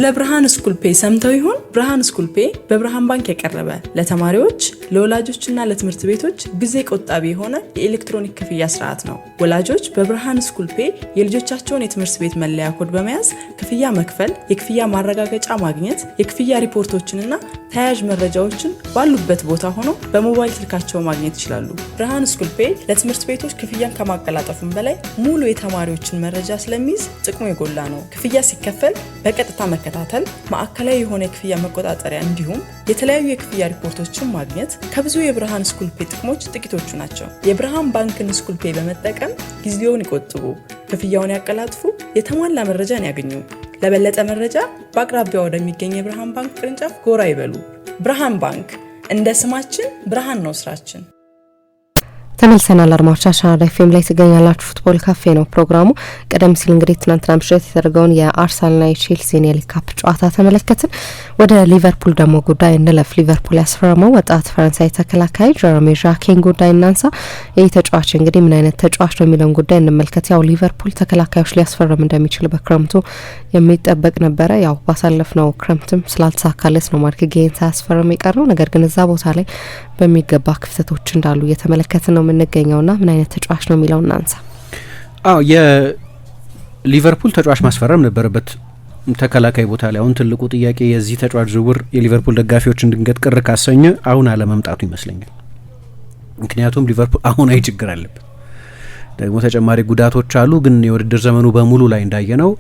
ብርሃን ስኩል ፔይ ሰምተው ይሆን? ብርሃን ስኩል ፔይ በብርሃን ባንክ የቀረበ ለተማሪዎች ለወላጆችና ለትምህርት ቤቶች ጊዜ ቆጣቢ የሆነ የኤሌክትሮኒክ ክፍያ ስርዓት ነው። ወላጆች በብርሃን ስኩል ፔይ የልጆቻቸውን የትምህርት ቤት መለያ ኮድ በመያዝ ክፍያ መክፈል፣ የክፍያ ማረጋገጫ ማግኘት፣ የክፍያ ሪፖርቶችንና ተያያዥ መረጃዎችን ባሉበት ቦታ ሆነው በሞባይል ስልካቸው ማግኘት ይችላሉ። ብርሃን ስኩል ፔይ ለትምህርት ቤቶች ክፍያን ከማቀላጠፉም በላይ ሙሉ የተማሪዎችን መረጃ ስለሚይዝ ጥቅሙ የጎላ ነው። ክፍያ ሲከፈል በቀጥታ መከታተል፣ ማዕከላዊ የሆነ የክፍያ መቆጣጠሪያ እንዲሁም የተለያዩ የክፍያ ሪፖርቶችን ማግኘት ከብዙ የብርሃን ስኩል ፔይ ጥቅሞች ጥቂቶቹ ናቸው። የብርሃን ባንክን ስኩል ፔይ በመጠቀም ጊዜውን ይቆጥቡ፣ ክፍያውን ያቀላጥፉ፣ የተሟላ መረጃን ያገኙ። ለበለጠ መረጃ በአቅራቢያ ወደሚገኝ የብርሃን ባንክ ቅርንጫፍ ጎራ ይበሉ። ብርሃን ባንክ፣ እንደ ስማችን ብርሃን ነው ስራችን። ተመልሰናል። አድማጮቻችን አራዳ ኤፍኤም ላይ ትገኛላችሁ። ፉትቦል ካፌ ነው ፕሮግራሙ። ቀደም ሲል እንግዲህ ትናንትና ምሽት የተደረገውን የአርሰናልና የቼልሲን የሊግ ካፕ ጨዋታ ተመለከትን። ወደ ሊቨርፑል ደግሞ ጉዳይ እንለፍ። ሊቨርፑል ያስፈረመው ወጣት ፈረንሳይ ተከላካይ ጀረሚ ዣኬን ጉዳይ እናንሳ። ይህ ተጫዋች እንግዲህ ምን አይነት ተጫዋች ነው የሚለውን ጉዳይ እንመልከት። ያው ሊቨርፑል ተከላካዮች ሊያስፈርም እንደሚችል በክረምቱ የሚጠበቅ ነበረ። ያው ባሳለፍነው ክረምትም ስላልተሳካለት ነው ማርክ ጌን ሳያስፈርም የቀረው። ነገር ግን እዛ ቦታ ላይ በሚገባ ክፍተቶች እንዳሉ እየተመለከትን ነው የምንገኘውና ምን አይነት ተጫዋች ነው የሚለው እናንሳ። የሊቨርፑል ተጫዋች ማስፈረም ነበረበት ተከላካይ ቦታ ላይ። አሁን ትልቁ ጥያቄ የዚህ ተጫዋች ዝውውር የሊቨርፑል ደጋፊዎችን ድንገት ቅር ካሰኘ አሁን አለመምጣቱ ይመስለኛል። ምክንያቱም ሊቨርፑል አሁን አይ ችግር አለበት፣ ደግሞ ተጨማሪ ጉዳቶች አሉ። ግን የውድድር ዘመኑ በሙሉ ላይ እንዳየነው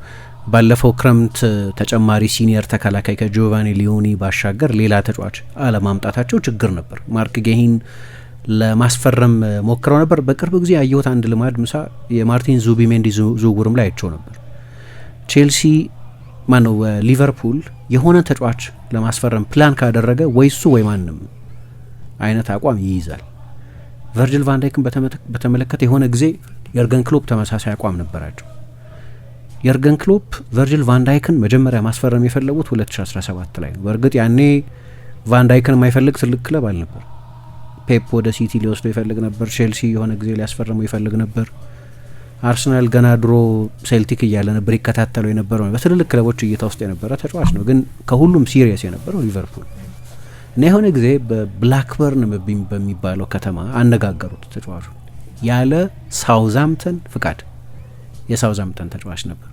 ባለፈው ክረምት ተጨማሪ ሲኒየር ተከላካይ ከጆቫኒ ሊዮኒ ባሻገር ሌላ ተጫዋች አለማምጣታቸው ችግር ነበር። ማርክ ጌሂን ለማስፈረም ሞክረው ነበር። በቅርብ ጊዜ ያየሁት አንድ ልማድ ምሳ የማርቲን ዙቢሜንዲ ዝውውርም ላይ አይቸው ነበር። ቼልሲ ሊቨርፑል የሆነ ተጫዋች ለማስፈረም ፕላን ካደረገ ወይ እሱ ወይ ማንም አይነት አቋም ይይዛል። ቨርጅል ቫንዳይክን በተመለከተ የሆነ ጊዜ የርገን ክሎፕ ተመሳሳይ አቋም ነበራቸው። የርገን ክሎፕ ቨርጅል ቫንዳይክን መጀመሪያ ማስፈረም የፈለጉት 2017 ላይ ነው። በእርግጥ ያኔ ቫንዳይክን የማይፈልግ ትልቅ ክለብ አልነበር። ፔፕ ወደ ሲቲ ሊወስደው ይፈልግ ነበር። ቼልሲ የሆነ ጊዜ ሊያስፈርመው ይፈልግ ነበር። አርሰናል ገና ድሮ ሴልቲክ እያለ ነበር ይከታተለው የነበረው። በትልልቅ ክለቦች እይታ ውስጥ የነበረ ተጫዋች ነው። ግን ከሁሉም ሲሪየስ የነበረው ሊቨርፑል እና የሆነ ጊዜ በብላክበርን በሚባለው ከተማ አነጋገሩት ተጫዋቹ ያለ ሳውዛምተን ፍቃድ። የሳውዛምተን ተጫዋች ነበር።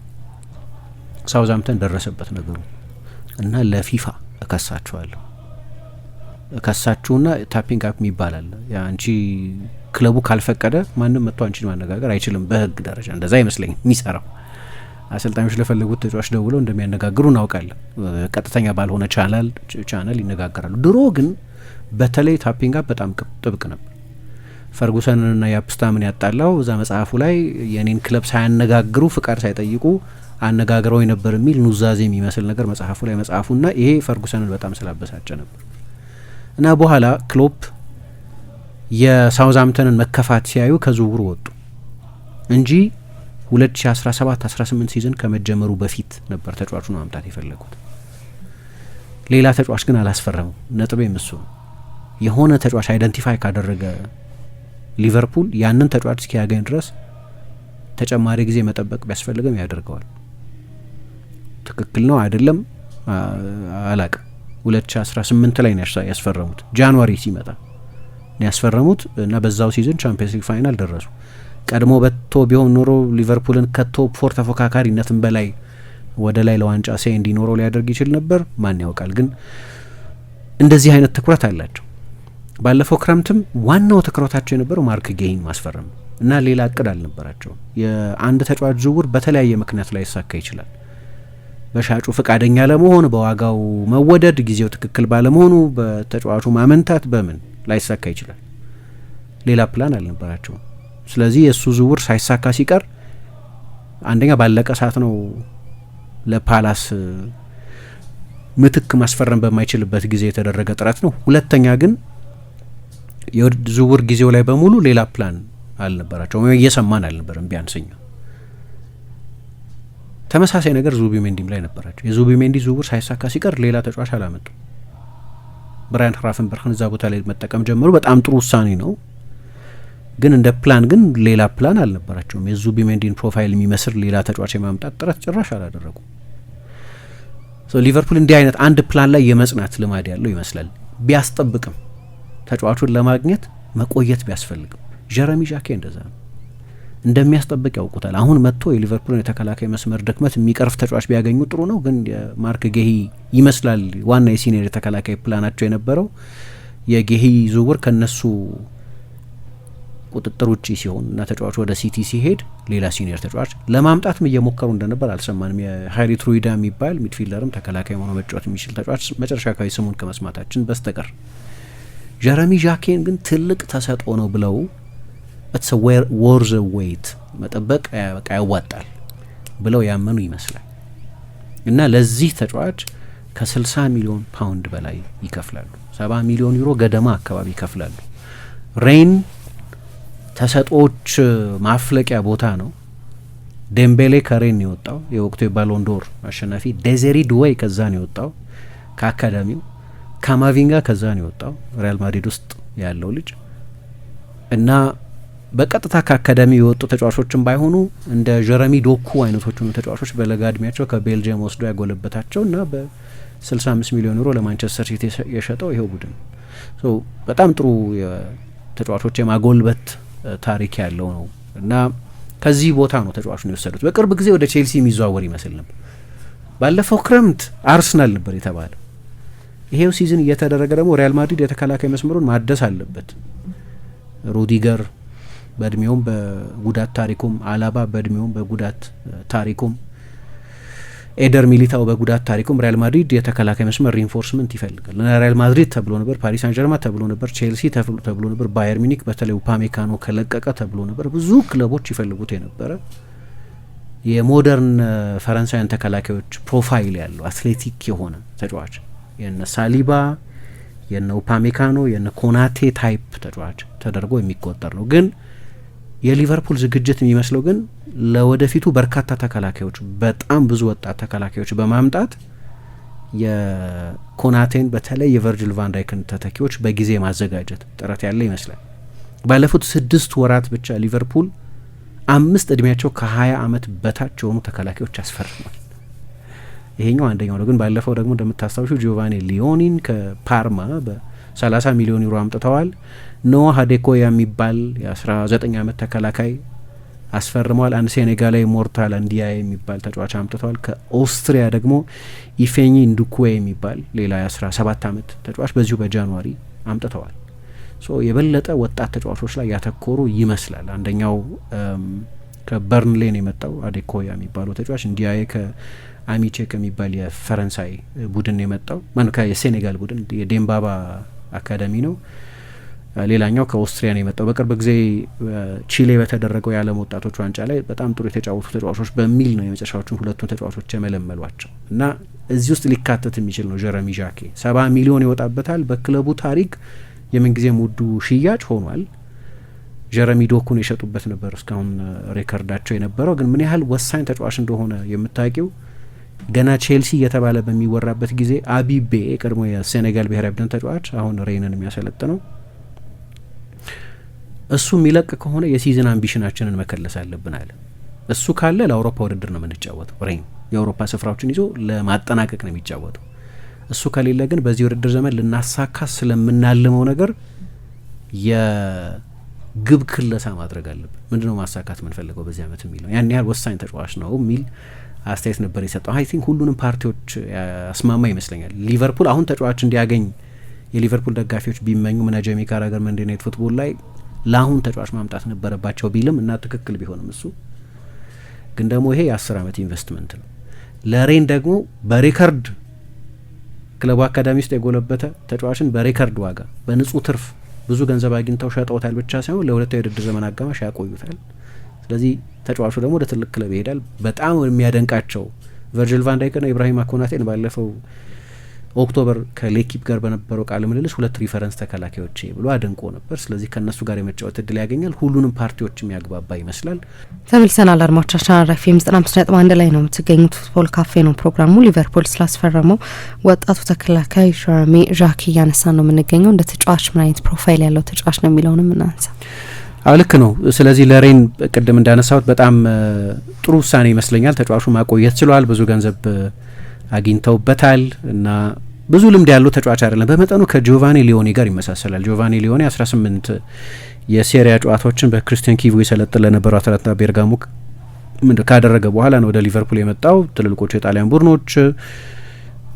ሳውዛምተን ደረሰበት ነገሩ እና ለፊፋ እከሳችሁና ታፒንግ አፕ ይባላል። አንቺ ክለቡ ካልፈቀደ ማንም መጥቶ አንቺን ማነጋገር አይችልም በህግ ደረጃ። እንደዛ ይመስለኝ የሚሰራው። አሰልጣኞች ለፈለጉት ተጫዋች ደውለው እንደሚያነጋግሩ እናውቃለን። ቀጥተኛ ባልሆነ ቻናል ይነጋገራሉ። ድሮ ግን በተለይ ታፒንግ አፕ በጣም ጥብቅ ነበር። ፈርጉሰንና ያፕስታምን ያጣላው እዛ መጽሐፉ ላይ የኔን ክለብ ሳያነጋግሩ ፍቃድ ሳይጠይቁ አነጋግረው ነበር የሚል ኑዛዜ የሚመስል ነገር መጽሐፉ ላይ መጽሐፉና ይሄ ፈርጉሰንን በጣም ስላበሳጨ ነበር እና በኋላ ክሎፕ የሳውዛምተንን መከፋት ሲያዩ ከዝውውሩ ወጡ እንጂ 2017-18 ሲዝን ከመጀመሩ በፊት ነበር ተጫዋቹን ማምጣት የፈለጉት። ሌላ ተጫዋች ግን አላስፈረሙ። ነጥቤ እሱ ነው። የሆነ ተጫዋች አይደንቲፋይ ካደረገ ሊቨርፑል ያንን ተጫዋች እስኪያገኝ ድረስ ተጨማሪ ጊዜ መጠበቅ ቢያስፈልግም ያደርገዋል። ትክክል ነው አይደለም አላቅም። 2018 ላይ ነው ያስፈረሙት። ጃንዋሪ ሲመጣ ነው ያስፈረሙት እና በዛው ሲዝን ቻምፒየንስ ሊግ ፋይናል ደረሱ። ቀድሞ በቶ ቢሆን ኖሮ ሊቨርፑልን ከቶፕ ፎር ተፎካካሪነትን በላይ ወደ ላይ ለዋንጫ እንዲኖረው ሊያደርግ ይችል ነበር። ማን ያውቃል። ግን እንደዚህ አይነት ትኩረት አላቸው። ባለፈው ክረምትም ዋናው ትኩረታቸው የነበረው ማርክ ጌሂን ማስፈረም እና ሌላ እቅድ አልነበራቸው። የአንድ ተጫዋች ዝውውር በተለያየ ምክንያት ላይ ይሳካ ይችላል። በሻጩ ፈቃደኛ ለመሆን፣ በዋጋው መወደድ፣ ጊዜው ትክክል ባለመሆኑ፣ በተጫዋቹ ማመንታት በምን ላይ ይሳካ ይችላል። ሌላ ፕላን አልነበራቸውም። ስለዚህ የእሱ ዝውውር ሳይሳካ ሲቀር አንደኛ ባለቀ ሰዓት ነው ለፓላስ ምትክ ማስፈረም በማይችልበት ጊዜ የተደረገ ጥረት ነው። ሁለተኛ ግን የዝውውር ጊዜው ላይ በሙሉ ሌላ ፕላን አልነበራቸውም። እየሰማን አልነበረም ቢያንስኛ። ተመሳሳይ ነገር ዙቢሜንዲም ላይ ነበራቸው። የዙቢሜንዲ ዝውውር ሳይሳካ ሲቀር ሌላ ተጫዋች አላመጡ። ብራያን ራፈንበርግን እዛ ቦታ ላይ መጠቀም ጀመሩ። በጣም ጥሩ ውሳኔ ነው። ግን እንደ ፕላን ግን ሌላ ፕላን አልነበራቸውም። የዙቢሜንዲን ፕሮፋይል የሚመስል ሌላ ተጫዋች የማምጣት ጥረት ጭራሽ አላደረጉ። ሊቨርፑል እንዲህ አይነት አንድ ፕላን ላይ የመጽናት ልማድ ያለው ይመስላል። ቢያስጠብቅም ተጫዋቹን ለማግኘት መቆየት ቢያስፈልግም ጀረሚ ዣኬ እንደዛ ነው፣ እንደሚያስጠብቅ ያውቁታል። አሁን መጥቶ የሊቨርፑልን የተከላካይ መስመር ድክመት የሚቀርፍ ተጫዋች ቢያገኙ ጥሩ ነው፣ ግን የማርክ ጌሂ ይመስላል ዋና የሲኒየር የተከላካይ ፕላናቸው የነበረው። የጌሂ ዝውውር ከነሱ ቁጥጥር ውጪ ሲሆን እና ተጫዋቹ ወደ ሲቲ ሲሄድ ሌላ ሲኒየር ተጫዋች ለማምጣትም እየሞከሩ እንደነበር አልሰማንም። የሃይሪ ትሩይዳ የሚባል ሚድፊልደርም ተከላካይ ሆኖ መጫወት የሚችል ተጫዋች መጨረሻ አካባቢ ስሙን ከመስማታችን በስተቀር ጀረሚ ዣኬን ግን ትልቅ ተሰጥኦ ነው ብለው ኢትስ ወርዝ ዌይት መጠበቅ በቃ ያዋጣል ብለው ያመኑ ይመስላል። እና ለዚህ ተጫዋች ከ60 ሚሊዮን ፓውንድ በላይ ይከፍላሉ። 70 ሚሊዮን ዩሮ ገደማ አካባቢ ይከፍላሉ። ሬን ተሰጥኦዎች ማፍለቂያ ቦታ ነው። ዴምቤሌ ከሬን ነው የወጣው፣ የወቅቱ የባሎንዶር አሸናፊ። ዴዜሪ ዱዌይ ከዛ ነው የወጣው ከአካዳሚው። ካማቪንጋ ከዛ ነው የወጣው ሪያል ማድሪድ ውስጥ ያለው ልጅ እና በቀጥታ ከአካዳሚ የወጡ ተጫዋቾችም ባይሆኑ እንደ ጀረሚ ዶኩ አይነቶቹ ተጫዋቾች በለጋ እድሜያቸው ከቤልጅየም ወስዶ ያጎለበታቸው እና በ65 ሚሊዮን ዩሮ ለማንቸስተር ሲቲ የሸጠው ይሄው ቡድን በጣም ጥሩ ተጫዋቾች የማጎልበት ታሪክ ያለው ነው እና ከዚህ ቦታ ነው ተጫዋቹን የወሰዱት። በቅርብ ጊዜ ወደ ቼልሲ የሚዘዋወር ይመስል ነበር። ባለፈው ክረምት አርሰናል ነበር የተባለው። ይሄው ሲዝን እየተደረገ ደግሞ ሪያል ማድሪድ የተከላካይ መስመሩን ማደስ አለበት። ሩዲገር በእድሜውም በጉዳት ታሪኩም፣ አላባ በእድሜውም በጉዳት ታሪኩም፣ ኤደር ሚሊታው በጉዳት ታሪኩም ሪያል ማድሪድ የተከላካይ መስመር ሪንፎርስመንት ይፈልጋል። ሪያል ማድሪድ ተብሎ ነበር፣ ፓሪስ ሳን ጀርማ ተብሎ ነበር፣ ቼልሲ ተብሎ ነበር፣ ባየር ሚኒክ በተለይ ኡፓሜካኖ ከለቀቀ ተብሎ ነበር። ብዙ ክለቦች ይፈልጉት የነበረ የሞደርን ፈረንሳውያን ተከላካዮች ፕሮፋይል ያለው አትሌቲክ የሆነ ተጫዋች የነ ሳሊባ የነ ኡፓሜካኖ የነ ኮናቴ ታይፕ ተጫዋች ተደርጎ የሚቆጠር ነው። ግን የሊቨርፑል ዝግጅት የሚመስለው ግን ለወደፊቱ በርካታ ተከላካዮች በጣም ብዙ ወጣት ተከላካዮች በማምጣት የኮናቴን በተለይ የቨርጅል ቫንዳይክን ተተኪዎች በጊዜ ማዘጋጀት ጥረት ያለ ይመስላል። ባለፉት 6 ወራት ብቻ ሊቨርፑል 5 እድሜያቸው ከ20 ዓመት በታች የሆኑ ተከላካዮች ያስፈርማል። ይሄኛው አንደኛው ነው። ግን ባለፈው ደግሞ እንደምታስታውሹ ጂዮቫኒ ሊዮኒን ከፓርማ በ30 ሚሊዮን ዩሮ አምጥተዋል። ኖዋ ሀዴኮያ የሚባል የ19 ዓመት ተከላካይ አስፈርመዋል። አንድ ሴኔጋላዊ ሞርታል አንዲያ የሚባል ተጫዋች አምጥተዋል። ከኦስትሪያ ደግሞ ኢፌኚ እንዱኩዌ የሚባል ሌላ የ17 ዓመት ተጫዋች በዚሁ በጃንዋሪ አምጥተዋል። የበለጠ ወጣት ተጫዋቾች ላይ ያተኮሩ ይመስላል። አንደኛው ከበርንሌን የመጣው አዴኮያ የሚባለው ተጫዋች እንዲያየ ከአሚቼ ከሚባል የፈረንሳይ ቡድን የመጣው የሴኔጋል ቡድን የዴምባባ አካዳሚ ነው። ሌላኛው ከኦስትሪያ ነው የመጣው። በቅርብ ጊዜ ቺሌ በተደረገው የዓለም ወጣቶች ዋንጫ ላይ በጣም ጥሩ የተጫወቱ ተጫዋቾች በሚል ነው የመጨረሻዎቹን 2 ተጫዋቾች የመለመሏቸው እና እዚህ ውስጥ ሊካተት የሚችል ነው ጀረሚ ዣኬ። 70 ሚሊዮን ይወጣበታል። በክለቡ ታሪክ የምንጊዜም ውዱ ሽያጭ ሆኗል። ጀረሚ ዶኩን የሸጡበት ነበር እስካሁን ሬከርዳቸው የነበረው። ግን ምን ያህል ወሳኝ ተጫዋች እንደሆነ የምታውቂው ገና ቼልሲ እየተባለ በሚወራበት ጊዜ አቢቤ ቀድሞ የሴኔጋል ብሔራዊ ቡድን ተጫዋች አሁን ሬንን የሚያሰለጥነው እሱ የሚለቅ ከሆነ የሲዝን አምቢሽናችንን መከለስ አለብን አለ። እሱ ካለ ለአውሮፓ ውድድር ነው የምንጫወተው። ሬን የአውሮፓ ስፍራዎችን ይዞ ለማጠናቀቅ ነው የሚጫወተው። እሱ ከሌለ ግን በዚህ ውድድር ዘመን ልናሳካ ስለምናልመው ነገር የግብ ክለሳ ማድረግ አለብን። ምንድነው ማሳካት የምንፈልገው በዚህ ዓመት የሚለው ያን ያህል ወሳኝ ተጫዋች ነው የሚል አስተያየት ነበር የሰጠው። አይ ቲንክ ሁሉንም ፓርቲዎች ያስማማ ይመስለኛል። ሊቨርፑል አሁን ተጫዋች እንዲያገኝ የሊቨርፑል ደጋፊዎች ቢመኙ ምና ጄሚ ካራገር መንዴ ናይት ፉትቦል ላይ ለአሁን ተጫዋች ማምጣት ነበረባቸው ቢልም እና ትክክል ቢሆንም እሱ ግን ደግሞ ይሄ የ10 ዓመት ኢንቨስትመንት ነው። ለሬን ደግሞ በሬከርድ ክለቡ አካዳሚ ውስጥ የጎለበተ ተጫዋችን በሬከርድ ዋጋ በንጹህ ትርፍ ብዙ ገንዘብ አግኝተው ሸጠውታል ብቻ ሳይሆን ለሁለተኛው የውድድር ዘመን አጋማሽ ያቆዩታል። ስለዚህ ተጫዋቹ ደግሞ ወደ ትልቅ ክለብ ይሄዳል። በጣም የሚያደንቃቸው ቨርጅል ቫንዳይክና ኢብራሂማ ኮናቴን ባለፈው ኦክቶበር ከሌኪፕ ጋር በነበረው ቃለ ምልልስ 2 ሪፈረንስ ተከላካዮች ብሎ አድንቆ ነበር። ስለዚህ ከነሱ ጋር የመጫወት እድል ያገኛል። ሁሉንም ፓርቲዎች የሚያግባባ ይመስላል። ተመልሰናል። አድማጮቻችን አራፊም 95.1 ላይ ነው የምትገኙት። ፉትቦል ካፌ ነው ፕሮግራሙ። ሊቨርፑል ስላስፈረመው ወጣቱ ተከላካይ ጀረሚ ዣኬ እያነሳን ነው የምንገኘው። እንደ ተጫዋች ምን አይነት ፕሮፋይል ያለው ተጫዋች ነው የሚለውንም እናንሳ። ልክ ነው። ስለዚህ ለሬን ቅድም እንዳነሳሁት በጣም ጥሩ ውሳኔ ይመስለኛል። ተጫዋቹ ማቆየት ችሏል። ብዙ ገንዘብ አግኝተውበታል እና ብዙ ልምድ ያለው ተጫዋች አይደለም። በመጠኑ ከጂዮቫኒ ሊዮኒ ጋር ይመሳሰላል። ጂዮቫኒ ሊዮኒ 18 የሴሪያ ጨዋታዎችን በክርስቲያን ኪቩ ይሰለጥን ለነበረው አትላንታ ቤርጋሞ ካደረገ በኋላ ነው ወደ ሊቨርፑል የመጣው። ትልልቆቹ የጣሊያን ቡድኖች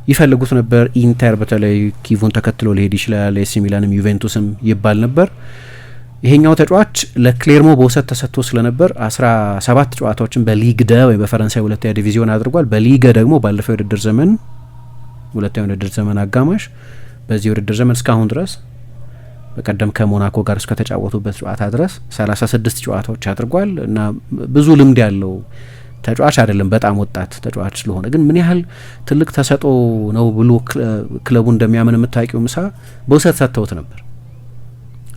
ይፈልጉት ነበር። ኢንተር በተለይ ኪቩን ተከትሎ ሊሄድ ይችላል፣ ኤሲ ሚላንም ዩቬንቱስም ይባል ነበር። ይሄኛው ተጫዋች ለክሌርሞ በውሰት ተሰጥቶ ስለነበር 17 ጨዋታዎችን በሊግ ደ ወይ በፈረንሳይ ሁለተኛ ዲቪዚዮን አድርጓል። በሊገ ደግሞ ባለፈው የውድድር ዘመን ሁለተኛ የውድድር ዘመን አጋማሽ በዚህ የውድድር ዘመን እስካሁን ድረስ በቀደም ከሞናኮ ጋር እስከ ተጫወቱበት ጨዋታ ድረስ 36 ጨዋታዎች አድርጓል እና ብዙ ልምድ ያለው ተጫዋች አይደለም። በጣም ወጣት ተጫዋች ስለሆነ ግን ምን ያህል ትልቅ ተሰጦ ነው ብሎ ክለቡ እንደሚያምን የምታውቂው ምሳ በውሰት ሰጥተውት ነበር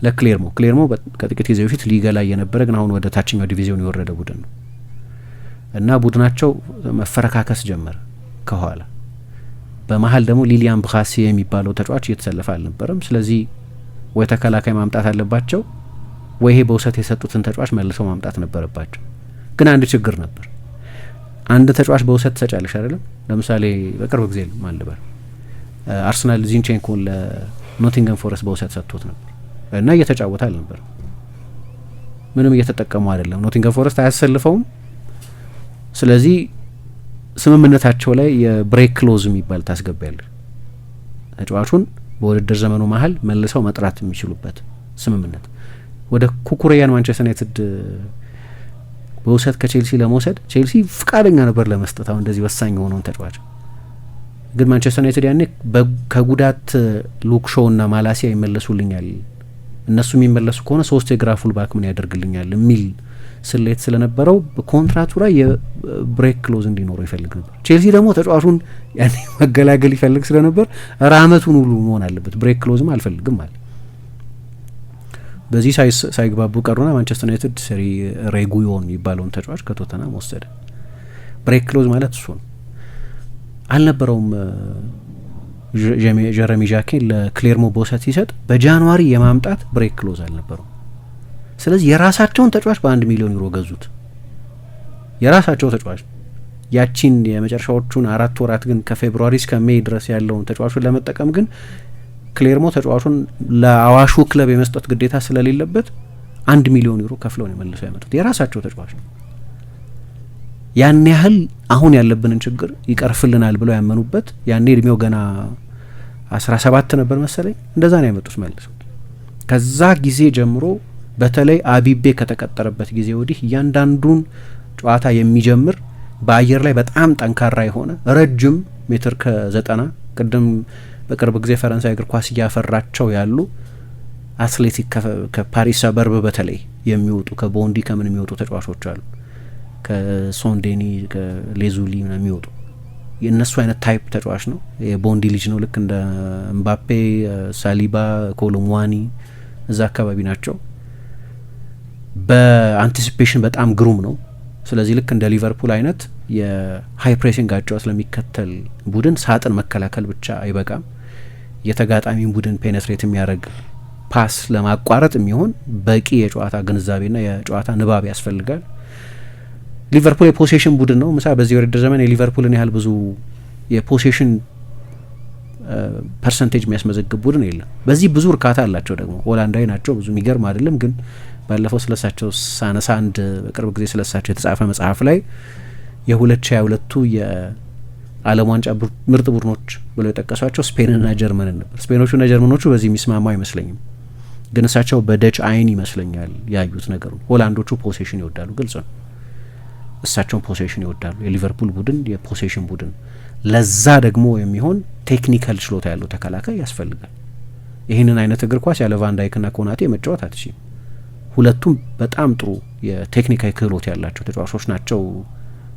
ለክሌርሞ። ክሌርሞ ከጥቂት ጊዜ በፊት ሊጋ ላይ የነበረ ግን አሁን ወደ ታችኛው ዲቪዚዮን የወረደ ቡድን ነው እና ቡድናቸው መፈረካከስ ጀመረ ከኋላ። በመሀል ደግሞ ሊሊያን ብራሲ የሚባለው ተጫዋች እየተሰለፈ አልነበረም። ስለዚህ ወይ ተከላካይ ማምጣት አለባቸው ወይ ይሄ በውሰት የሰጡትን ተጫዋች መልሰው ማምጣት ነበረባቸው። ግን አንድ ችግር ነበር። አንድ ተጫዋች በውሰት ተጫለሽ አይደለም። ለምሳሌ በቅርብ ጊዜ ማልበር አርሰናል ዚንቼንኮን ለኖቲንገም ፎረስት በውሰት ሰጥቶት ነበር እና እየተጫወተ አልነበር። ምንም እየተጠቀሙ አይደለም። ኖቲንገም ፎረስት አያሰልፈውም። ስለዚህ ስምምነታቸው ላይ የብሬክ ክሎዝ የሚባል ታስገቢያለሽ። ተጫዋቹን በውድድር ዘመኑ መሀል መልሰው መጥራት የሚችሉበት ስምምነት። ወደ ኩኩሬያን ማንቸስተር ዩናይትድ በውሰት ከቼልሲ ለመውሰድ ቼልሲ ፍቃደኛ ነበር ለመስጠት አሁን እንደዚህ ወሳኝ የሆነውን ተጫዋች። ግን ማንቸስተር ዩናይትድ ያኔ ከጉዳት ሉክ ሾው እና ማላሲያ ይመለሱልኛል፣ እነሱ የሚመለሱ ከሆነ 3 የግራ ፉልባክ ምን ያደርግልኛል የሚል ስሌት ስለነበረው በኮንትራቱ ላይ የብሬክ ክሎዝ እንዲኖረው ይፈልግ ነበር። ቼልሲ ደግሞ ተጫዋቹን ያኔ መገላገል ይፈልግ ስለነበር አመቱን ሁሉ መሆን አለበት፣ ብሬክ ክሎዝም አልፈልግም አለ። በዚህ ሳይግባቡ ቀሩና ማንቸስተር ዩናይትድ ሰሪ ሬጉዮን የሚባለውን ተጫዋች ከቶተናም ወሰደ። ብሬክ ክሎዝ ማለት እሱ ነው። አልነበረውም። ጀረሚ ዣኬን ለክሌርሞ በውሰት ሲሰጥ በጃንዋሪ የማምጣት ብሬክ ክሎዝ አልነበረው። ስለዚህ የራሳቸውን ተጫዋች በ1 ሚሊዮን ዩሮ ገዙት። የራሳቸው ተጫዋች ያቺን የመጨረሻዎቹን 4 ወራት ግን ከፌብሩዋሪ እስከ ሜይ ድረስ ያለውን ተጫዋቹን ለመጠቀም ግን ክሌርሞ ተጫዋቹን ለአዋሹ ክለብ የመስጠት ግዴታ ስለሌለበት 1 ሚሊዮን ዩሮ ከፍለው ነው መልሰው ያመጡት። የራሳቸው ተጫዋች ነው። ያን ያህል አሁን ያለብንን ችግር ይቀርፍልናል ብለው ያመኑበት ያኔ እድሜው ገና 17 ነበር መሰለኝ፣ እንደዛ ነው ያመጡት መልሰው። ከዛ ጊዜ ጀምሮ በተለይ አቢቤ ከተቀጠረበት ጊዜ ወዲህ እያንዳንዱን ጨዋታ የሚጀምር በአየር ላይ በጣም ጠንካራ የሆነ ረጅም ሜትር ከ90 ቅድም በቅርብ ጊዜ ፈረንሳይ እግር ኳስ እያፈራቸው ያሉ አትሌቲክ ከፓሪስ ሰበርብ በተለይ የሚወጡ ከቦንዲ ከምን የሚወጡ ተጫዋቾች አሉ። ከሶንዴኒ ከሌዙሊ ምናምን የሚወጡ የእነሱ አይነት ታይፕ ተጫዋች ነው። የቦንዲ ልጅ ነው። ልክ እንደ ምባፔ፣ ሳሊባ፣ ኮሎሙዋኒ እዛ አካባቢ ናቸው። በአንቲሲፔሽን በጣም ግሩም ነው። ስለዚህ ልክ እንደ ሊቨርፑል አይነት የሀይ ፕሬሲንግ አጫዋች ስለሚከተል ቡድን ሳጥን መከላከል ብቻ አይበቃም። የተጋጣሚን ቡድን ፔኔትሬት የሚያደርግ ፓስ ለማቋረጥ የሚሆን በቂ የጨዋታ ግንዛቤና የጨዋታ ንባብ ያስፈልጋል። ሊቨርፑል የፖሴሽን ቡድን ነው። ምሳ በዚህ ውድድር ዘመን የሊቨርፑልን ያህል ብዙ የፖሴሽን ፐርሰንቴጅ የሚያስመዘግብ ቡድን የለም። በዚህ ብዙ እርካታ አላቸው። ደግሞ ሆላንዳዊ ናቸው። ብዙ የሚገርም አይደለም። ግን ባለፈው ስለሳቸው ሳነሳ አንድ በቅርብ ጊዜ ስለሳቸው የተጻፈ መጽሐፍ ላይ የ2022ቱ የዓለም ዋንጫ ምርጥ ቡድኖች ብለው የጠቀሷቸው ስፔንና ጀርመንን ነበር። ስፔኖቹና ጀርመኖቹ በዚህ የሚስማማ አይመስለኝም። ግን እሳቸው በደች አይን ይመስለኛል ያዩት ነገሩ። ሆላንዶቹ ፖሴሽን ይወዳሉ፣ ግልጽ ነው። እሳቸውን ፖሴሽን ይወዳሉ። የሊቨርፑል ቡድን የፖሴሽን ቡድን፣ ለዛ ደግሞ የሚሆን ቴክኒካል ችሎታ ያለው ተከላካይ ያስፈልጋል። ይህንን አይነት እግር ኳስ ያለ ቫን ዳይክና ኮናቴ መጫወት አትችልም። ሁለቱም በጣም ጥሩ የቴክኒካዊ ክህሎት ያላቸው ተጫዋቾች ናቸው።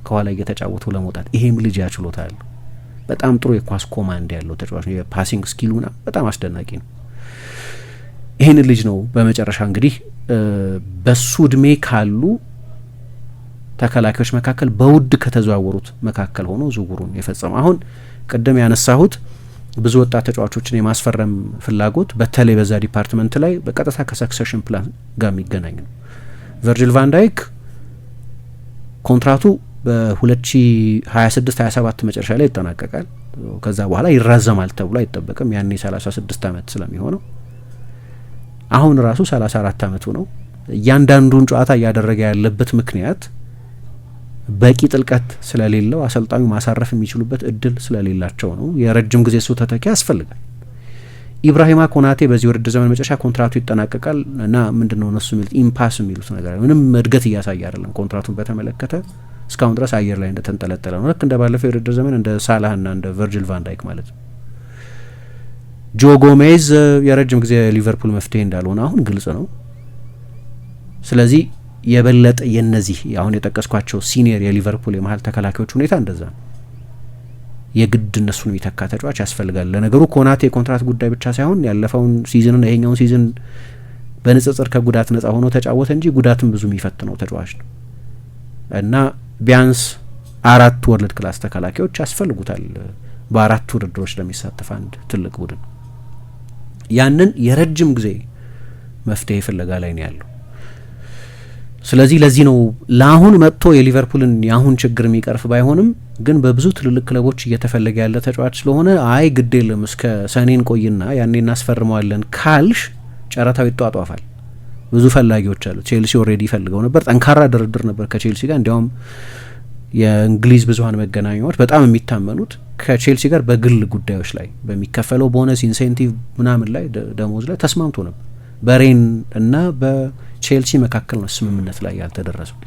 ከኋላ እየተጫወቱ ለመውጣት ይሄም ልጅ ችሎታ አለው። በጣም ጥሩ የኳስ ኮማንድ ያለው ተጫዋች ነው። የፓሲንግ ስኪሉና በጣም አስደናቂ ነው። ይህን ልጅ ነው በመጨረሻ እንግዲህ በሱ እድሜ ካሉ ተከላካዮች መካከል በውድ ከተዘዋወሩት መካከል ሆኖ ዝውውሩን የፈጸመው። አሁን ቅድም ያነሳሁት ብዙ ወጣት ተጫዋቾችን የማስፈረም ፍላጎት በተለይ በዛ ዲፓርትመንት ላይ በቀጥታ ከሰክሰሽን ፕላን ጋር የሚገናኝ ነው። ቨርጂል ቫን ዳይክ ኮንትራቱ በ2026-27 መጨረሻ ላይ ይጠናቀቃል። ከዛ በኋላ ይራዘማል ተብሎ አይጠበቅም። ያኔ 36 ዓመት ስለሚሆነው አሁን ራሱ 34 ዓመቱ ነው። እያንዳንዱን ጨዋታ እያደረገ ያለበት ምክንያት በቂ ጥልቀት ስለሌለው አሰልጣኙ ማሳረፍ የሚችሉበት እድል ስለሌላቸው ነው። የረጅም ጊዜ እሱ ተተኪ ያስፈልጋል። ኢብራሂማ ኮናቴ በዚህ ውድድር ዘመን መጨረሻ ኮንትራቱ ይጠናቀቃል እና ምንድነው እነሱ የሚሉት ኢምፓስ የሚሉት ነገር ምንም እድገት እያሳየ አይደለም። ኮንትራቱን በተመለከተ እስካሁን ድረስ አየር ላይ እንደተንጠለጠለ ነው። ልክ እንደ ባለፈው የውድድር ዘመን እንደ ሳላህና እንደ ቨርጂል ቫን ዳይክ ማለት ነው። ጆ ጎሜዝ የረጅም ጊዜ ሊቨርፑል መፍትሄ እንዳልሆነ አሁን ግልጽ ነው። ስለዚህ የበለጠ የነዚህ አሁን የጠቀስኳቸው ሲኒየር የሊቨርፑል የመሀል ተከላካዮች ሁኔታ እንደዛ ነው። የግድ እነሱን የሚተካ ተጫዋች ያስፈልጋል። ለነገሩ ኮናቴ የኮንትራት ጉዳይ ብቻ ሳይሆን ያለፈውን ሲዝንና ይሄኛውን ሲዝን በንጽጽር ከጉዳት ነጻ ሆኖ ተጫወተ እንጂ ጉዳትም ብዙ የሚፈትነው ተጫዋች ነው እና ቢያንስ 4 ወርልድ ክላስ ተከላካዮች ያስፈልጉታል በ4 ውድድሮች ለሚሳተፍ አንድ ትልቅ ቡድን። ያንን የረጅም ጊዜ መፍትሄ ፍለጋ ላይ ነው ያለው። ስለዚህ ለዚህ ነው ለአሁን መጥቶ የሊቨርፑልን የአሁን ችግር የሚቀርፍ ባይሆንም ግን በብዙ ትልልቅ ክለቦች እየተፈለገ ያለ ተጫዋች ስለሆነ አይ ግድ የለም እስከ ሰኔን ቆይና ያኔ እናስፈርመዋለን ካልሽ ጨረታው ይጧጧፋል። ብዙ ፈላጊዎች አሉ። ቼልሲ ኦልሬዲ ይፈልገው ነበር። ጠንካራ ድርድር ነበር ከቼልሲ ጋር። እንዲያውም የእንግሊዝ ብዙሀን መገናኛዎች በጣም የሚታመኑት ከቼልሲ ጋር በግል ጉዳዮች ላይ በሚከፈለው ቦነስ፣ ኢንሴንቲቭ ምናምን ላይ ደሞዝ ላይ ተስማምቶ ነበር። በሬን እና በቼልሲ መካከል ነው ስምምነት ላይ ያልተደረሰው።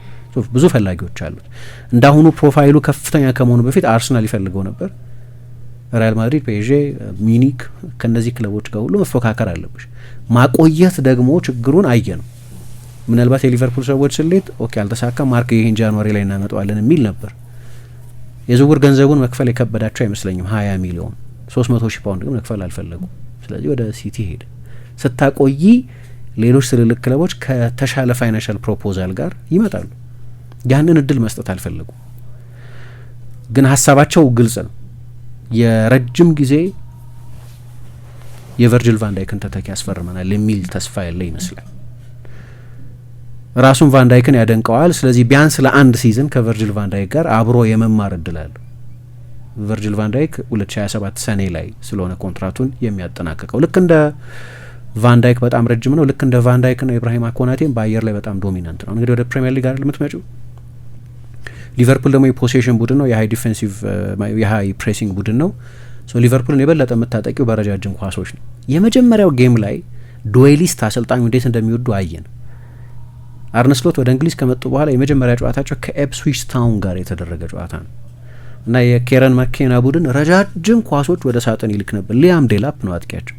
ብዙ ፈላጊዎች አሉት። እንዳሁኑ ፕሮፋይሉ ከፍተኛ ከመሆኑ በፊት አርሰናል ይፈልገው ነበር። ሪያል ማድሪድ፣ ፔዤ፣ ሚኒክ ከነዚህ ክለቦች ጋር ሁሉ መፎካከር አለብሽ። ማቆየት ደግሞ ችግሩን አየ ነው። ምናልባት የሊቨርፑል ሰዎች ስሌት ኦኬ አልተሳካም፣ ማርክ ይሄን ጃንዋሪ ላይ እናመጣዋለን የሚል ነበር። የዝውውር ገንዘቡን መክፈል የከበዳቸው አይመስለኝም። 20 ሚሊዮን 300,000 ፓውንድ ግን መክፈል አልፈለጉም። ስለዚህ ወደ ሲቲ ሄደ። ስታቆይ ሌሎች ትልልቅ ክለቦች ከተሻለ ፋይናንሻል ፕሮፖዛል ጋር ይመጣሉ። ያንን እድል መስጠት አልፈለጉም። ግን ሀሳባቸው ግልጽ ነው። የረጅም ጊዜ የቨርጂል ቫን ዳይክን ተተኪ ያስፈርመናል የሚል ተስፋ ያለ ይመስላል። ራሱን ቫን ዳይክን ያደንቀዋል። ስለዚህ ቢያንስ ለአንድ ሲዝን ከቨርጂል ቫን ዳይክ ጋር አብሮ የመማር እድል አለው። ቨርጂል ቫን ዳይክ 2027 ሰኔ ላይ ስለሆነ ኮንትራቱን የሚያጠናቅቀው። ልክ እንደ ቫን ዳይክ በጣም ረጅም ነው። ልክ እንደ ቫን ዳይክና ኢብራሂማ ኮናቴም በአየር ላይ በጣም ዶሚናንት ነው። እንግዲህ ወደ ፕሪሚየር ሊግ አይደል የምትመጪው። ሊቨርፑል ደግሞ የፖሴሽን ቡድን ነው፣ የሀይ ዲፌንሲቭ የሀይ ፕሬሲንግ ቡድን ነው። ሊቨርፑልን የበለጠ የምታጠቂው በረጃጅም ኳሶች ነው። የመጀመሪያው ጌም ላይ ዱዌሊስት አሰልጣኙ እንዴት እንደሚወዱ አየን። አርነ ስሎት ወደ እንግሊዝ ከመጡ በኋላ የመጀመሪያ ጨዋታቸው ከኤፕስዊች ታውን ጋር የተደረገ ጨዋታ ነው እና የኬረን መኬና ቡድን ረጃጅም ኳሶች ወደ ሳጥን ይልክ ነበር። ሊያም ዴላፕ ነው አጥቂያቸው።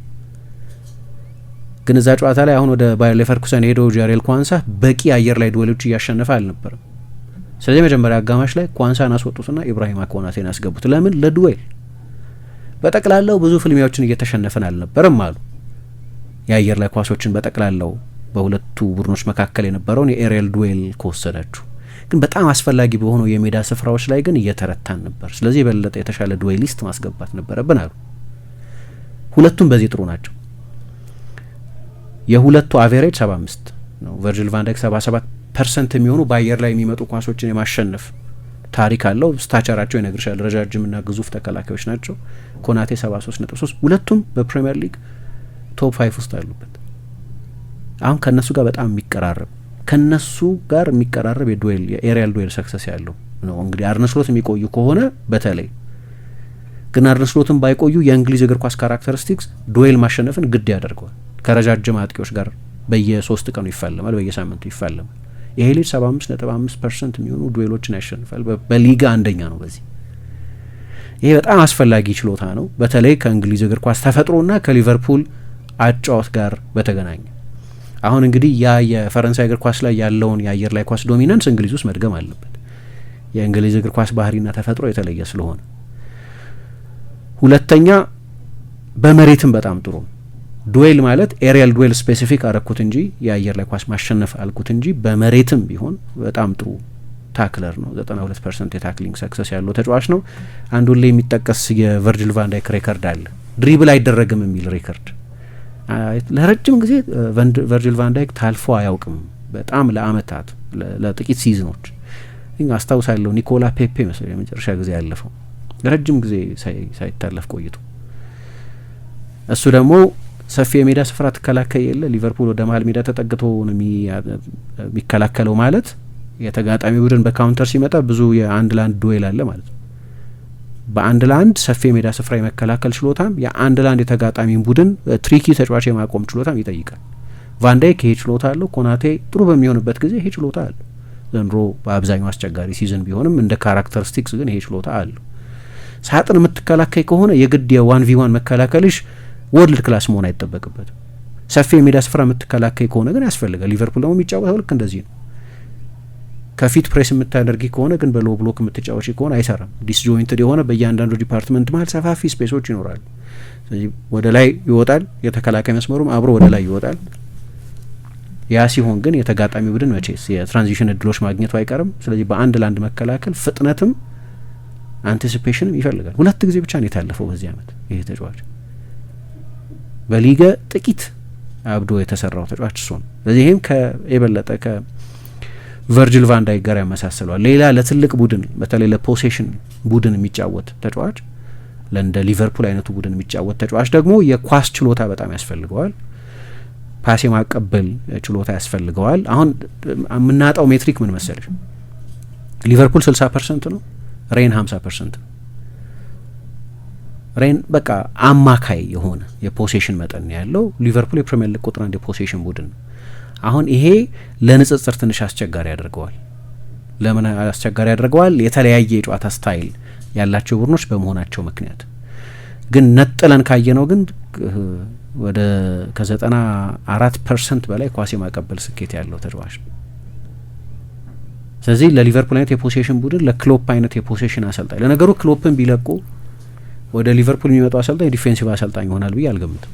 ግን እዛ ጨዋታ ላይ አሁን ወደ ባየር ሌቨርኩሰን ሄደው ጃሬል ኳንሳ በቂ አየር ላይ ዱዌሎች እያሸነፈ አልነበረም። ስለዚህ መጀመሪያ አጋማሽ ላይ ኳንሳን አስወጡትና ኢብራሂማ ኮናቴን ያስገቡት። ለምን? ለዱዌል። በጠቅላላው ብዙ ፍልሚያዎችን እየተሸነፈን አልነበረም አሉ። የአየር ላይ ኳሶችን በጠቅላላው በሁለቱ ቡድኖች መካከል የነበረውን የኤሪየል ዱዌል ከወሰዳችሁ ግን በጣም አስፈላጊ በሆነው የሜዳ ስፍራዎች ላይ ግን እየተረታን ነበር። ስለዚህ የበለጠ የተሻለ ዱዌሊስት ማስገባት ነበረብን አሉ። ሁለቱም በዚህ ጥሩ ናቸው። የሁለቱ አቬሬጅ 75 ነው። ቨርጂል ቫን ዳይክ 77% የሚሆኑ በአየር ላይ የሚመጡ ኳሶችን የማሸነፍ ታሪክ አለው። ስታቸራቸው ይነግርሻል። ረጃጅምና ግዙፍ ተከላካዮች ናቸው። ኮናቴ 73.3 ሁለቱም በፕሪሚየር ሊግ ቶፕ 5 ውስጥ አሉበት። አሁን ከነሱ ጋር በጣም የሚቀራረብ የዱዌል የኤሪያል ዱዌል ሰክሰስ ያለው ነው። እንግዲህ አርነ ስሎት የሚቆዩ ከሆነ በተለይ ግን አርነ ስሎትን ባይቆዩ የእንግሊዝ እግር ኳስ ካራክተሪስቲክስ ዱዌል ማሸነፍን ግድ ያደርገዋል። ከረጃጅም አጥቂዎች ጋር በየ3 ቀኑ ይፋለማል፣ በየሳምንቱ ይፋለማል። ይሄ ልጅ 75.5% የሚሆኑ ዱዌሎችን ያሸንፋል። በሊጋ አንደኛ ነው በዚህ። ይሄ በጣም አስፈላጊ ችሎታ ነው፣ በተለይ ከእንግሊዝ እግር ኳስ ተፈጥሮና ከሊቨርፑል አጫወት ጋር በተገናኘ። አሁን እንግዲህ ያ የፈረንሳይ እግር ኳስ ላይ ያለውን የአየር ላይ ኳስ ዶሚናንስ እንግሊዝ ውስጥ መድገም አለበት። የእንግሊዝ እግር ኳስ ባህሪና ተፈጥሮ የተለየ ስለሆነ፣ ሁለተኛ በመሬትም በጣም ጥሩ ነው። ዱዌል ማለት ኤሪያል ዱዌል ስፔሲፊክ አረኩት እንጂ የአየር ላይ ኳስ ማሸነፍ አልኩት እንጂ በመሬትም ቢሆን በጣም ጥሩ ታክለር ነው። 92% የታክሊንግ ሰክሰስ ያለው ተጫዋች ነው። አንዱ ላይ የሚጠቀስ የቨርጂል ቫን ዳይክ ሬከርድ አለ፣ ድሪብል አይደረግም የሚል ሬከርድ። ለረጅም ጊዜ ቨርጂል ቫን ዳይክ ታልፎ አያውቅም። በጣም ለአመታት ለጥቂት ሲዝኖች አስታውሳለሁ ኒኮላ ፔፔ መሰለኝ የመጨረሻ ጊዜ ያለፈው ረጅም ጊዜ ሳይታለፍ ቆይቶ እሱ ደግሞ ሰፊ የሜዳ ስፍራ ተከላካይ የለ ሊቨርፑል ወደ መሀል ሜዳ ተጠግቶ ነው የሚከላከለው ማለት የተጋጣሚ ቡድን በካውንተር ሲመጣ ብዙ የአንድ ለአንድ ዱዌል አለ ማለት ነው። በአንድ ለአንድ ሰፊ የሜዳ ስፍራ የመከላከል ችሎታም የአንድ ለአንድ የተጋጣሚን ቡድን ትሪኪ ተጫዋች የማቆም ችሎታም ይጠይቃል። ቫንዳይክ ይሄ ችሎታ አለው። ኮናቴ ጥሩ በሚሆንበት ጊዜ ይሄ ችሎታ አለው። ዘንድሮ በአብዛኛው አስቸጋሪ ሲዝን ቢሆንም እንደ ካራክተሪስቲክስ ግን ይሄ ችሎታ አለው። ሳጥን የምትከላከይ ከሆነ የግድ የ1v1 መከላከልሽ ወርልድ ክላስ መሆን አይጠበቅበትም። ሰፊ የሜዳ ስፍራ የምትከላከይ ከሆነ ግን ያስፈልጋል። ሊቨርፑል ደግሞ የሚጫወተው ልክ እንደዚህ ነው። ከፊት ፕሬስ የምታደርጊ ከሆነ ግን በሎ ብሎክ የምትጫወቺ ከሆነ አይሰራም። ዲስጆይንትድ የሆነ በእያንዳንዱ ዲፓርትመንት መሀል ሰፋፊ ስፔሶች ይኖራሉ። ስለዚህ ወደ ላይ ይወጣል፣ የተከላካይ መስመሩም አብሮ ወደ ላይ ይወጣል። ያ ሲሆን ግን የተጋጣሚ ቡድን መቼስ የትራንዚሽን እድሎች ማግኘቱ አይቀርም። ስለዚህ በአንድ ለአንድ መከላከል ፍጥነትም አንቲሲፔሽንም ይፈልጋል። 2 ጊዜ ብቻ ነው የታለፈው በዚህ አመት ይሄ ተጫዋች። በሊገ ጥቂት አብዶ የተሰራው ተጫዋች እሱ ነው። ስለዚህ ይህም የበለጠ ከቨርጅል ቫንዳይክ ጋር ያመሳስለዋል። ሌላ ለትልቅ ቡድን በተለይ ለፖሴሽን ቡድን የሚጫወት ተጫዋች ለእንደ ሊቨርፑል አይነቱ ቡድን የሚጫወት ተጫዋች ደግሞ የኳስ ችሎታ በጣም ያስፈልገዋል። ፓስ የማቀበል ችሎታ ያስፈልገዋል። አሁን የምናጣው ሜትሪክ ምን መሰለሽ? ሊቨርፑል 60% ነው፣ ሬን 50% ነው። ሬን በቃ አማካይ የሆነ የፖሴሽን መጠን ያለው፣ ሊቨርፑል የፕሪሚየር ሊግ ቁጥር 1 የፖሴሽን ቡድን ነው። አሁን ይሄ ለንጽጽር ትንሽ አስቸጋሪ ያደርገዋል። ለምን አስቸጋሪ ያደርገዋል? የተለያየ የጨዋታ ስታይል ያላቸው ቡድኖች በመሆናቸው ምክንያት። ግን ነጥለን ካየነው ግን ወደ ከ94% በላይ ኳስ የማቀበል ስኬት ያለው ተጫዋች ነው። ስለዚህ ለሊቨርፑል አይነት የፖሴሽን ቡድን፣ ለክሎፕ አይነት የፖሴሽን አሰልጣኝ፣ ለነገሩ ክሎፕን ቢለቁ ወደ ሊቨርፑል የሚመጣው አሰልጣኝ ዲፌንሲቭ አሰልጣኝ ይሆናል ብዬ አልገምትም።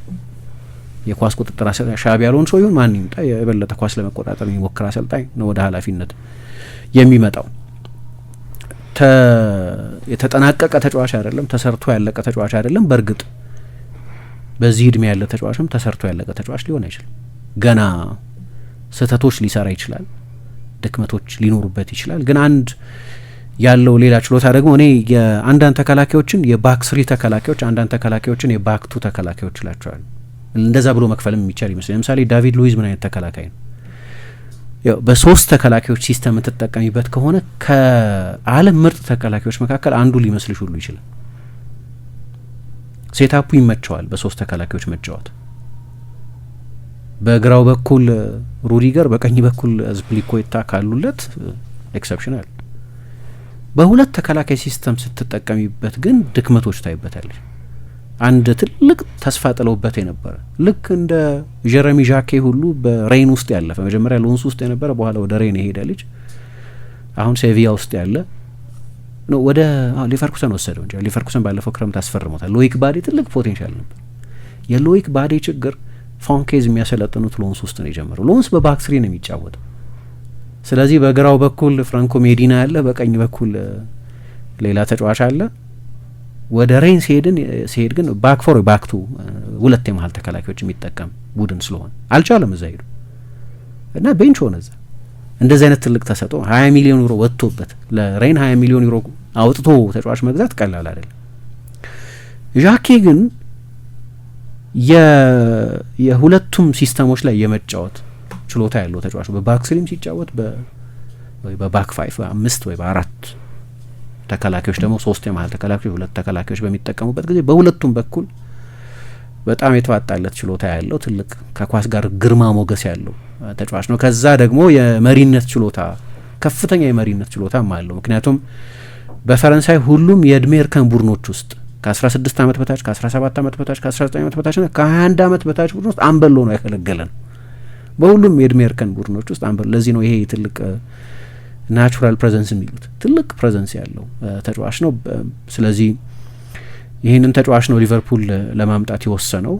የኳስ ቁጥጥር ሻቢ ያልሆን ሰው ይሁን ማን ይምጣ የበለጠ ኳስ ለመቆጣጠር የሚሞክር አሰልጣኝ ነው ወደ ኃላፊነት የሚመጣው። የተጠናቀቀ ተጫዋች አይደለም፣ ተሰርቶ ያለቀ ተጫዋች አይደለም። በእርግጥ በዚህ እድሜ ያለ ተጫዋችም ተሰርቶ ያለቀ ተጫዋች ሊሆን አይችልም። ገና ስህተቶች ሊሰራ ይችላል፣ ድክመቶች ሊኖሩበት ይችላል። ግን አንድ ያለው ሌላ ችሎታ ደግሞ እኔ የአንዳንድ ተከላካዮችን የባክ 3 ተከላካዮች፣ አንዳንድ ተከላካዮችን የባክ 2 ተከላካዮች ይላቸዋል። እንደዛ ብሎ መክፈልም የሚቻል ይመስላል። ለምሳሌ ዳቪድ ሉዊዝ ምን አይነት ተከላካይ ነው? ያው በ3 ተከላካዮች ሲስተም የምትጠቀሚበት ከሆነ ከዓለም ምርጥ ተከላካዮች መካከል አንዱ ሊመስልሽ ሁሉ ይችላል። ሴታፑ ይመቸዋል በ3 ተከላካዮች መጫወት። በግራው በኩል ሩዲገር፣ በቀኝ በኩል አዝፒሊኩዌታ ካሉለት ኤክሰፕሽናል። በ2 ተከላካይ ሲስተም ስትጠቀሚበት ግን ድክመቶች ታይበታለች። አንድ ትልቅ ተስፋ ጥለውበት የነበረ ልክ እንደ ጀረሚ ዣኬ ሁሉ በሬን ውስጥ ያለፈ መጀመሪያ ሎንስ ውስጥ የነበረ በኋላ ወደ ሬን የሄደ ልጅ አሁን ሴቪያ ውስጥ ያለ ነው። ወደ ሊቨርኩሰን ወሰደው እንጂ ሊቨርኩሰን ባለፈው ክረምት አስፈርሞታል። ሎይክ ባዴ ትልቅ ፖቴንሻል ነበር። የሎይክ ባዴ ችግር ፎንኬዝ የሚያሰለጥኑት ሎንስ ውስጥ ነው የጀመረው። ሎንስ በባክ 3 ነው የሚጫወተው። ስለዚህ በግራው በኩል ፍራንኮ ሜዲና አለ፣ በቀኝ በኩል ሌላ ተጫዋች አለ። ወደ ሬን ሲሄድ ግን ባክ 4 ባክ 2 2 የመሀል ተከላካዮች የሚጠቀም ቡድን ስለሆነ አልቻለም። እዛ ሄዱ እና ቤንች ሆነ እዛ። እንደዚህ አይነት ትልቅ ተሰጥኦ 20 ሚሊዮን ዩሮ ወጥቶበት ለሬን 20 ሚሊዮን ዩሮ አውጥቶ ተጫዋች መግዛት ቀላል አይደለም። ዣኬ ግን የሁለቱም ሲስተሞች ላይ የመጫወት ችሎታ ያለው ተጫዋች ነው። በባክ 3 ሲጫወት ወይ በባክ 5 በ5 ወይ በ4 ተከላካዮች ደግሞ 3 የመሀል ተከላካዮች 2 ተከላካዮች በሚጠቀሙበት ጊዜ በሁለቱም በኩል በጣም የተዋጣለት ችሎታ ያለው ትልቅ ከኳስ ጋር ግርማ ሞገስ ያለው ተጫዋች ነው። ከዛ ደግሞ የመሪነት ችሎታ ከፍተኛ የመሪነት ችሎታም አለው። ምክንያቱም በፈረንሳይ ሁሉም የእድሜ እርከን ቡድኖች ውስጥ ከ16 ዓመት በታች ከ17 ዓመት በታች ከ19 ዓመት በታች ና ከ21 ዓመት በታች ቡድን ውስጥ አንበሎ ነው ያገለገለን። በሁሉም የእድሜ እርከን ቡድኖች ውስጥ አንበሎ። ለዚህ ነው ይሄ ትልቅ ናቹራል ፕሬዘንስ የሚሉት ትልቅ ፕሬዘንስ ያለው ተጫዋች ነው። ስለዚህ ይህንን ተጫዋች ነው ሊቨርፑል ለማምጣት የወሰነው።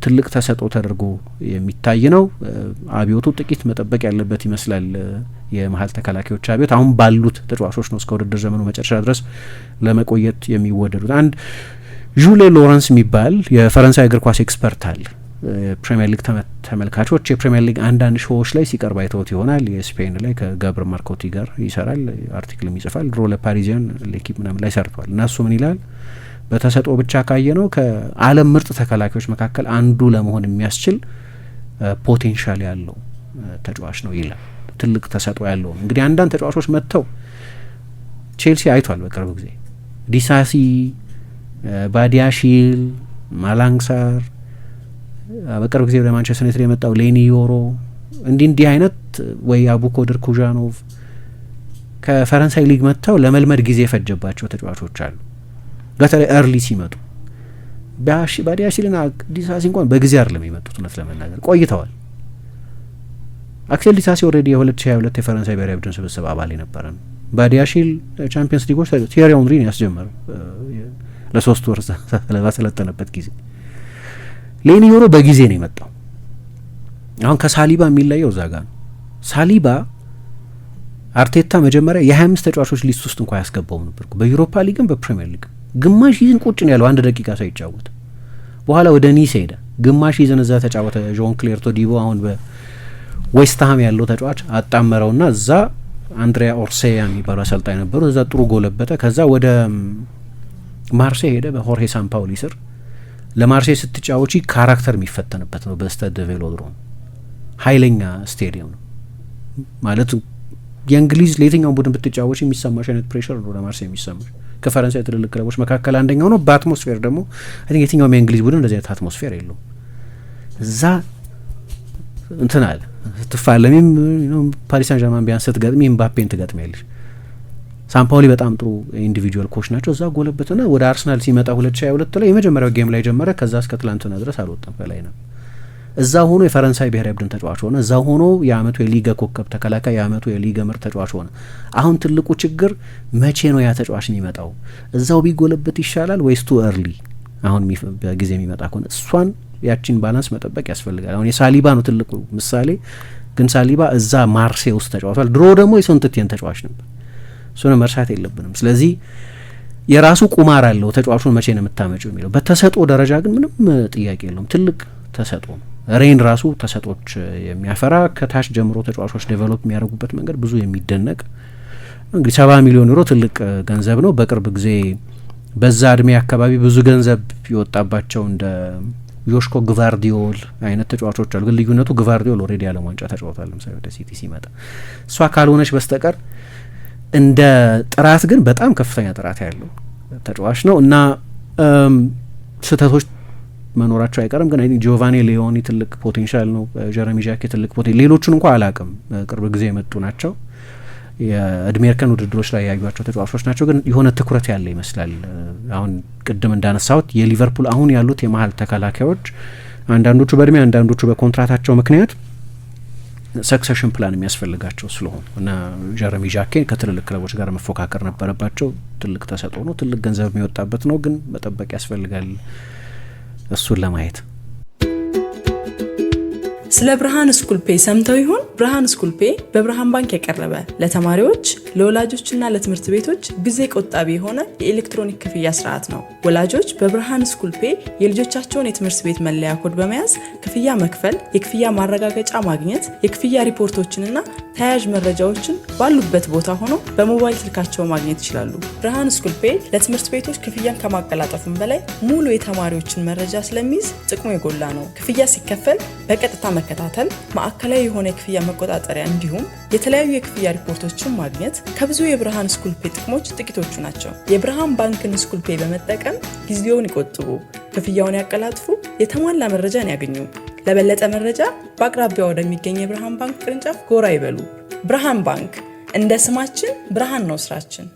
ትልቅ ተሰጥኦ ተደርጎ የሚታይ ነው። አብዮቱ ጥቂት መጠበቅ ያለበት ይመስላል። የመሀል ተከላካዮች አብዮት አሁን ባሉት ተጫዋቾች ነው እስከ ውድድር ዘመኑ መጨረሻ ድረስ ለመቆየት የሚወደዱት። አንድ ዡሌ ሎረንስ የሚባል የፈረንሳይ እግር ኳስ ኤክስፐርት አለ። ፕሪሚየር ሊግ ተመልካቾች የፕሪሚየር ሊግ አንዳንድ ሾዎች ላይ ሲቀርብ አይተውት ይሆናል። የስፔን ላይ ከጋብር ማርኮቲ ጋር ይሰራል፣ አርቲክልም ይጽፋል። ድሮ ለፓሪዚያን ሌኪፕ ምናምን ላይ ሰርቷል። እና እሱ ምን ይላል? በተሰጥኦ ብቻ ካየ ነው ከዓለም ምርጥ ተከላካዮች መካከል አንዱ ለመሆን የሚያስችል ፖቴንሻል ያለው ተጫዋች ነው ይላል። ትልቅ ተሰጥኦ ያለው እንግዲህ አንዳንድ ተጫዋቾች መጥተው ቼልሲ አይቷል በቅርብ ጊዜ ዲሳሲ፣ ባዲያሺል፣ ማላንግሳር፣ በቅርብ ጊዜ ወደ ማንቸስተር ዩናይትድ የመጣው ሌኒ ዮሮ እንዲህ አይነት ወይ አቡኮድር ኩዣኖቭ ከፈረንሳይ ሊግ መጥተው ለመልመድ ጊዜ የፈጀባቸው ተጫዋቾች አሉ። በተለይ ኤርሊ ሲመጡ ባዲያሺልና ዲሳሲ እንኳን በጊዜ አይደለም የመጡት፣ እውነት ለመናገር ቆይተዋል። አክሴል ዲሳሲ ኦልሬዲ የ2022 የፈረንሳይ ብሔራዊ ቡድን ስብስብ አባል የነበረ ነው። ባዲያሺል ቻምፒየንስ ሊጎች ቲየሪ ኦንሪን ያስጀመረው ለ3 ወር ባሰለጠነበት ጊዜ። ሌኒ ዮሮ በጊዜ ነው የመጣው። አሁን ከሳሊባ የሚለየው እዛ ጋር ነው። ሳሊባ አርቴታ መጀመሪያ የ25 ተጫዋቾች ሊስት ውስጥ እንኳን ያስገባው ነበር በዩሮፓ ሊግም በፕሪሚየር ሊግም። ግማሽ ይዝን ቁጭ ነው ያለው 1 ደቂቃ ሳይጫወት። በኋላ ወደ ኒስ ሄደ፣ ግማሽ ይዝን እዛ ተጫወተ። ጆን ክሌር ቶዲቦ አሁን በዌስትሃም ያለው ተጫዋች አጣመረውና እዛ አንድሪያ ኦርሴያ የሚባሉ አሰልጣኝ ነበሩ። እዛ ጥሩ ጎለበተ። ከዛ ወደ ማርሴይ ሄደ በሆርሄ ሳምፓውሊ ስር። ለማርሴይ ስትጫወቺ ካራክተር የሚፈተንበት ነው። በስታድ ቬሎድሮም ኃይለኛ ስቴዲየም ነው ማለት የእንግሊዝ ለየትኛው ቡድን ብትጫወቺ የሚሰማሽ አይነት ፕሬሽር ነው ለማርሴይ የሚሰማሽ። ከፈረንሳይ ትልልቅ ክለቦች መካከል አንደኛው ነው። በአትሞስፌር ደግሞ አይ ቲንክ የትኛውም የእንግሊዝ ቡድን እንደዚህ አይነት አትሞስፌር የለውም። እዛ እንትን አለ ትፋለሚም ፓሪስ ሳን ጀርማን ቢያንስ ስትገጥሚ ኤምባፔን ትገጥሚያለሽ። ሳምፓውሊ በጣም ጥሩ ኢንዲቪጁዋል ኮች ናቸው። እዛ ጎለበትና ወደ አርሰናል ሲመጣ 2022 ላይ የመጀመሪያው ጌም ላይ ጀመረ። ከዛ እስከ ትላንትና ድረስ አልወጣም ከላይ ነው። እዛ ሆኖ የፈረንሳይ ብሔራዊ ቡድን ተጫዋች ሆነ። እዛ ሆኖ የአመቱ የሊጋ ኮከብ ተከላካይ፣ የአመቱ የሊጋ ምርጥ ተጫዋች ሆነ። አሁን ትልቁ ችግር መቼ ነው ያ ተጫዋች የሚመጣው? እዛው ቢጎለበት ይሻላል ወይስ ቱ ኤርሊ? አሁን በጊዜ የሚመጣ ከሆነ እሷን ያቺን ባላንስ መጠበቅ ያስፈልጋል። አሁን የሳሊባ ነው ትልቁ ምሳሌ። ግን ሳሊባ እዛ ማርሴይ ውስጥ ተጫውቷል። ድሮ ደግሞ የሶንትቴን ተጫዋች ነበር። እሱን መርሳት የለብንም። ስለዚህ የራሱ ቁማር አለው ተጫዋቹን መቼ ነው የምታመጪው የሚለው። በተሰጥኦ ደረጃ ግን ምንም ጥያቄ የለውም። ትልቅ ተሰጥኦ ነው። ሬን ራሱ ተሰጦች የሚያፈራ ከታች ጀምሮ ተጫዋቾች ዴቨሎፕ የሚያደርጉበት መንገድ ብዙ የሚደነቅ እንግዲህ 70 ሚሊዮን ዩሮ ትልቅ ገንዘብ ነው። በቅርብ ጊዜ በዛ እድሜ አካባቢ ብዙ ገንዘብ ይወጣባቸው እንደ ዮሽኮ ግቫርዲዮል አይነት ተጫዋቾች አሉ። ግን ልዩነቱ ግቫርዲዮል ኦልሬዲ ዓለም ዋንጫ ተጫውቷል ለምሳሌ ወደ ሲቲ ሲመጣ። እሷ ካልሆነች በስተቀር እንደ ጥራት ግን በጣም ከፍተኛ ጥራት ያለው ተጫዋች ነው እና ስህተቶች መኖራቸው አይቀርም። ግን ጂኦቫኒ ሊዮኒ ትልቅ ፖቴንሻል ነው። ጀረሚ ጃኬ ትልቅ ሌሎቹን እንኳን አላቅም፣ ቅርብ ጊዜ የመጡ ናቸው። የእድሜ እርከን ውድድሮች ላይ ያዩቸው ተጫዋቾች ናቸው። ግን የሆነ ትኩረት ያለ ይመስላል። አሁን ቅድም እንዳነሳሁት የሊቨርፑል አሁን ያሉት የመሀል ተከላካዮች አንዳንዶቹ በእድሜ አንዳንዶቹ በኮንትራታቸው ምክንያት ሰክሰሽን ፕላን የሚያስፈልጋቸው ስለሆኑ እና ጀረሚ ጃኬ ከትልልቅ ክለቦች ጋር መፎካከር ነበረባቸው። ትልቅ ተሰጥኦ ነው፣ ትልቅ ገንዘብ የሚወጣበት ነው። ግን መጠበቅ ያስፈልጋል እሱን ለማየት። ስለ ብርሃን ስኩል ፔይ ሰምተው ይሆን? ብርሃን ስኩል ፔይ በብርሃን ባንክ የቀረበ ለተማሪዎች ለወላጆችና ለትምህርት ቤቶች ጊዜ ቆጣቢ የሆነ የኤሌክትሮኒክ ክፍያ ስርዓት ነው። ወላጆች በብርሃን ስኩል ፔይ የልጆቻቸውን የትምህርት ቤት መለያ ኮድ በመያዝ ክፍያ መክፈል፣ የክፍያ ማረጋገጫ ማግኘት፣ የክፍያ ሪፖርቶችንና ተያያዥ መረጃዎችን ባሉበት ቦታ ሆነው በሞባይል ስልካቸው ማግኘት ይችላሉ። ብርሃን ስኩል ፔይ ለትምህርት ቤቶች ክፍያን ከማቀላጠፉም በላይ ሙሉ የተማሪዎችን መረጃ ስለሚይዝ ጥቅሙ የጎላ ነው። ክፍያ ሲከፈል በቀጥታ መከታተል፣ ማዕከላዊ የሆነ የክፍያ መቆጣጠሪያ እንዲሁም የተለያዩ የክፍያ ሪፖርቶችን ማግኘት ከብዙ የብርሃን ስኩል ፔይ ጥቅሞች ጥቂቶቹ ናቸው። የብርሃን ባንክን ስኩል ፔይ በመጠቀም ጊዜውን ይቆጥቡ፣ ክፍያውን ያቀላጥፉ፣ የተሟላ መረጃን ያገኙ። ለበለጠ መረጃ በአቅራቢያ ወደሚገኝ የብርሃን ባንክ ቅርንጫፍ ጎራ ይበሉ። ብርሃን ባንክ፣ እንደ ስማችን ብርሃን ነው ስራችን።